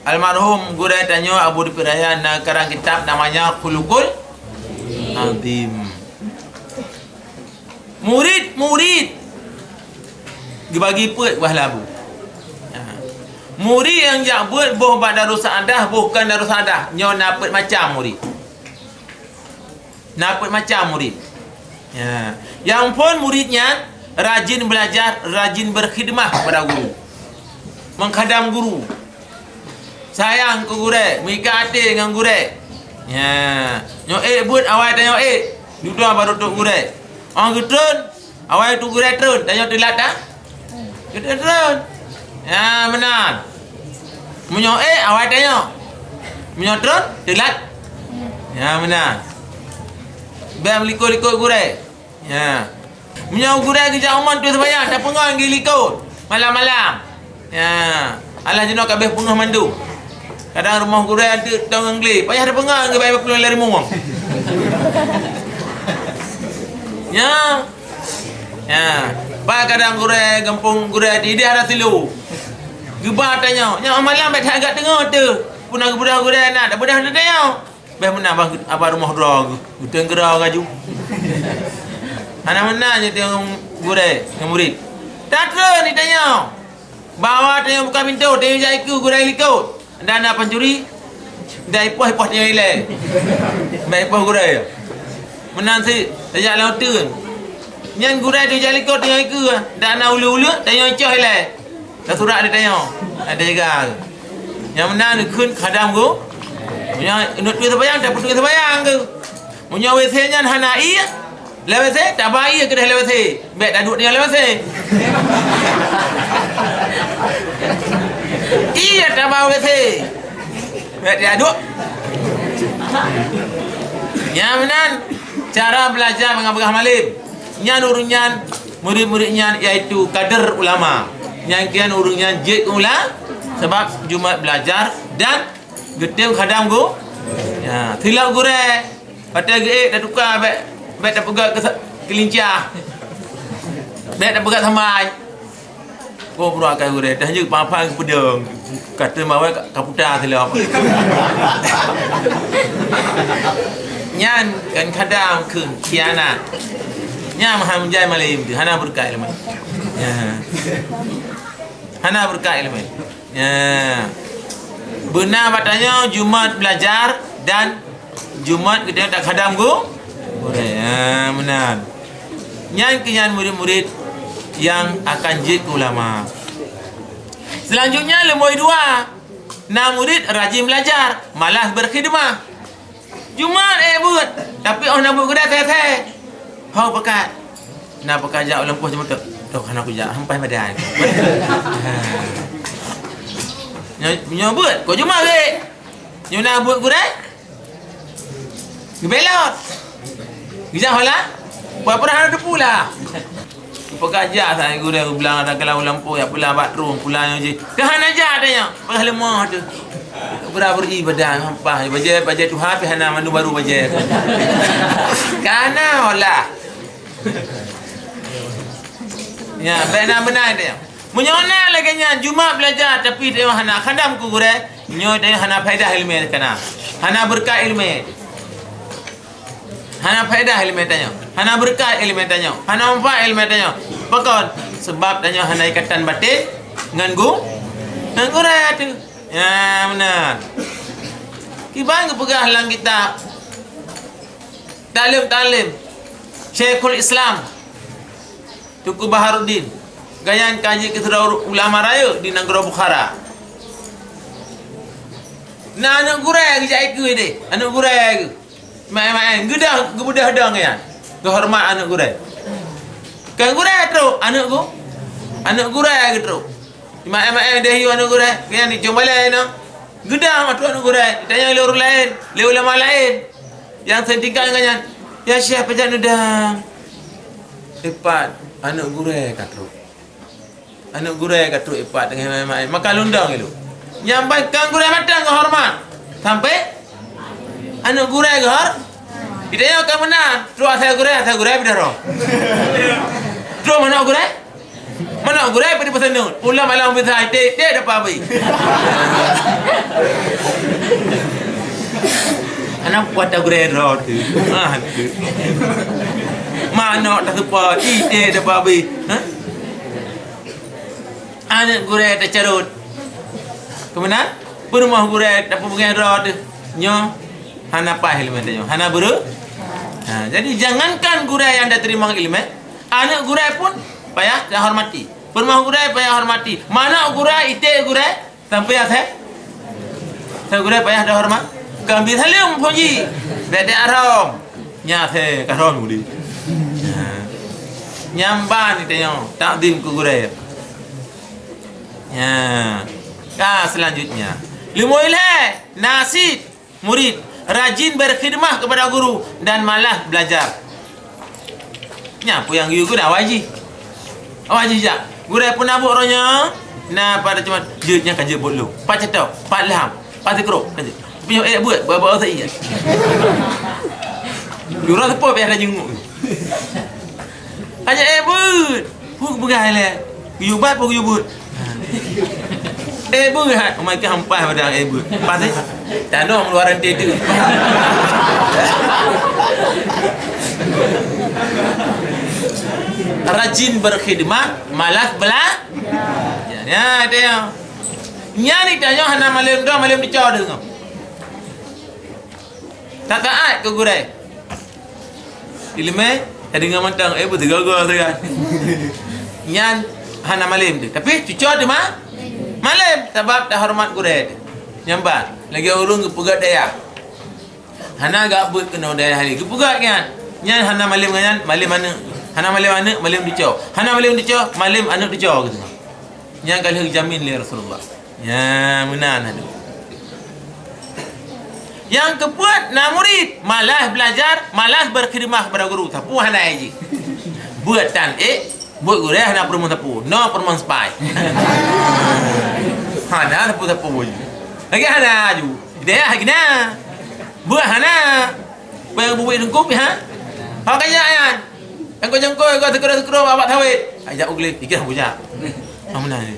Almarhum guru tanya Abu Dipiraya nak karang kitab namanya Khuluqul Azim. Murid dibagi put bah labu. Murid yang jak buat boh bak darus saadah bukan darus saadah. Nyo napet macam murid. Napet macam murid. Ya. Yang pun muridnya rajin belajar, rajin berkhidmah kepada guru. Menghadam guru. Sayang ke guru, mika hati dengan guru. Ya. Nyo buat awal tanya duduk baru duduk guru. Orang getun, awal tu guru terun, tanya telat dah. Getun terun. Ya, benar. Menyo awal tanya. Menyo terun, telat. Ya, benar. Biar melikut-likut guru. Ya. Menyo guru kerja umum tu sembahyang, tak pengah pergi likut. Malam-malam. Ya. Alah jenak kabeh pengah mandu. Kadang rumah guru ada tong angli, payah ada pengah ke baik keluar lari muang. Ya. Ya. Pak kadang guru kampung guru di dia ada tilu. Gebah tanya, "Nya malam baik agak tengah tu." Punang budak guru nak, dak budak nak tanya. Bah menambah apa rumah drog. Guteng gerau gaju. Anak mana je tengok guru dengan murid. Tak terus ni tanya. Bawa tanya buka pintu, tanya jaiku guru likut. Dan apa pencuri? Dah ipoh dia ile. Baik ipoh guru. Menang si tajak laut tu. Nyan guru tu jali kau tengok iku. Dan ana ulu-ulu tanya coh ile. Dah surat dia tanya. Ada jaga. Yang menang ni kun khadam ku. Punya nut tu sembahyang tak putus sembahyang ke. Punya WC nya hanai. Lepas tu tak baik ke dah lepas tu. Baik dah duduk dia lepas tu. Iya tak bawa WC. Baik dia duduk. Yang menan cara belajar mengabah malim. Nyan urunyan murid-muridnya iaitu kader ulama. Yang kian urunyan jid ulama sebab Jumat belajar dan getim khadam go. Ya, tilak gure. Patah ge dah tukar baik tak pegat kelincah. Baik tak pegat samai. Kau perlu akan gure. Dah je papa ke pedang. Kata mawa kaputar tilak apa. Nyan kan khadam ke kiana. Nya maham jai malim tu hana berkah ilmu. Ya. Hana berkah ilmu. Ya. Benar batanya Jumat belajar dan Jumat kita tak khadam go. Ya, benar. Nyan kenyan murid-murid yang akan jid ulama. Selanjutnya lemoi dua. Nah murid rajin belajar, malas berkhidmah. Jumat buat, tapi nak buat gedak teh. Hau pekat. Nak pekat jak lempuh cuma tu. Tok kan aku jak sampai badan. Nyobut, kau cuma ke? Nyo nak buat gedak. Gebelot. Gijak hola. Berapa dah ada pula. Pekerja saya guru bilang ada kalau lampu ya pula bathroom pula je. Dah aja tanya. Pas lemah tu. Berapa ibadah hampa bajet Tuhan pi hana manu baru bajet. Kana hola. Ya, benar dia. Menyona lagi nya Jumat belajar tapi dia hana khadam ku guru. Nyo dia hana faedah ilmu kana. Hana berkah ilmu. Hana faedah ilmu tanya. Hana berkah ilmu tanya. Hana manfaat ilmu tanya. Pakon sebab tanya hana ikatan batin dengan dengan guru tu. Ya benar. Kibang ke pegah lang kita. Talim. Syekhul Islam Tuku Baharuddin gayan kaji ketua ulama raya di negara Bukhara. Nah anak guru gejak iku ni. Anak guru iku. Main gedah gebudah dang ya. Kehormat anak guru. Kan guru tu anak guru gitu. Main dah hiu anak guru yang dicoba lain no. Gedah tu anak guru. Tanya oleh orang lain, oleh ulama lain. Yang setingkat dengan ya Syekh pejak nedang. Epat anak guru kata. Anak guru kata epat dengan main. Maka lundang itu. Nyampaikan guru matang hormat. Sampai anak guru gor. Ditanya ke mana? Terus saya guru bidaro. Terus mana guru? Mana gurai pada pasal nun. Pulang malam besar dia dapat apa? Anak buat tak gurai rot tu. Mana tak sepa dia dapat apa? Anak gurai tak carut. Kemana? Perumah gurai dapat bukan rot tu. Nyo hana pahil mentanya. Hana buru. Jadi jangankan gurai yang dah terima ilmu, anak gurai pun payah dah hormati. Perumah gurai payah hormati. Mana gurai ite gurai sampai asal. Saya gurai payah dah hormat. Kambi salim puji. Bede arom. Nya the karon mudi. Nyamban itanya takdim ku gurai. Ya. Selanjutnya. Limuilai nasid murid rajin berkhidmah kepada guru dan malas belajar. Nyapu yang you dah wajib. Wajib je. Guru pun nabuk ronya. Nah pada cuma jeutnya kan je bolu. Pak cetau, pak lam, pak tekro kan je. Punya buat bawa saya je. Guru apa biar dah jenguk. Hanya buat. Puk begal le. You buat puk you buat. Buat. Oh my god hampas pada buat. Pas tak ada mengeluarkan tidur. Rajin berkhidmat, malas belajar. Ya, dia. Nyari tanya hana malam dah malam dicau dengar. Tak taat ke gurai. Ilmu ada dengan mantang betul gagal saya. Nyan hana malam tu. Tapi dicau di mana? Malam sebab tak hormat gurai. Nyambat. Lagi urung ke pegat daya. Hana gabut kena daya hari. Ke pegat kan. Nyan hana malam kan malam mana? Hana malam anak malam dicau. Hana malam dicau, malam anak dicau gitu. Yang kali jamin li Rasulullah. Ya, menan ada. Yang keempat, nak murid malas belajar, malas berkhidmah kepada guru. Tapu hana aji. Buat tan buat guru hana perlu tapu. No perlu spy. Hana tapu boy. Lagi hana aju. Dia gina. Buat hana. Bayang buat dengkup ha. Apa kaya yang kau jengkoi, kau tekuk-tekuk awak tawit. Ajak ugli, fikir punya. Mana ni?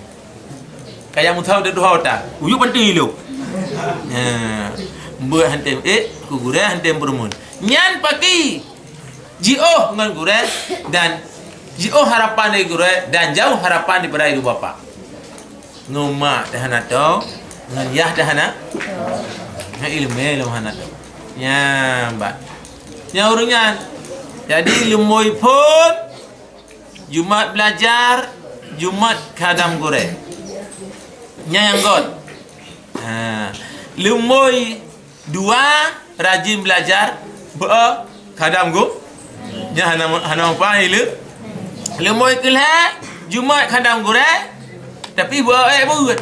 Kayak mutau dia dua otak. Uyu penting lu. Buat hantem ku gureh hantem bermun. Nyan paki. Jio dengan gureh dan jio harapan dari gureh dan jauh harapan daripada ibu bapa. Ngoma dah hana tau, ngan yah dah hana. Ilmu hana tau. Nyambat. Nyaurunyan. Jadi lumoi pun Jumat belajar, Jumat khadam gore. Nya yang god. Lumoi dua rajin belajar, ba khadam go. Nya hana apa hilu. Lumoi kelah Jumat khadam gore. Tapi ba buat.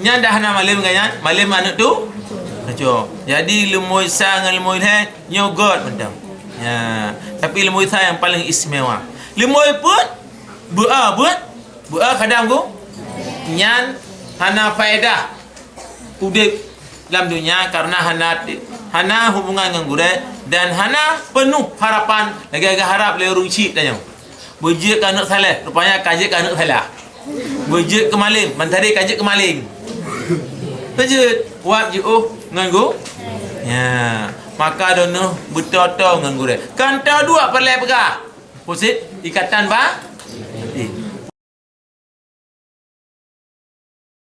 Nya dah hana malam ganyan, malam anu tu. Jadi lumoi sang lumoi le nyo god pendam. Ya, tapi ilmu itu yang paling istimewa. Ilmu pun buat kadang go nyan hana faedah udip dalam dunia karena hana hubungan dengan guru dan hana penuh harapan lagi agak harap le ruci tanya. Bujik kanuk salah, rupanya kajik kanuk salah. Bujik ke maling, mentari kajik ke maling. Kajik wap jiuh ngan go. Ya. Maka dono betul-betul dengan guru. Kan tahu dua perlai pegah. Posit ikatan ba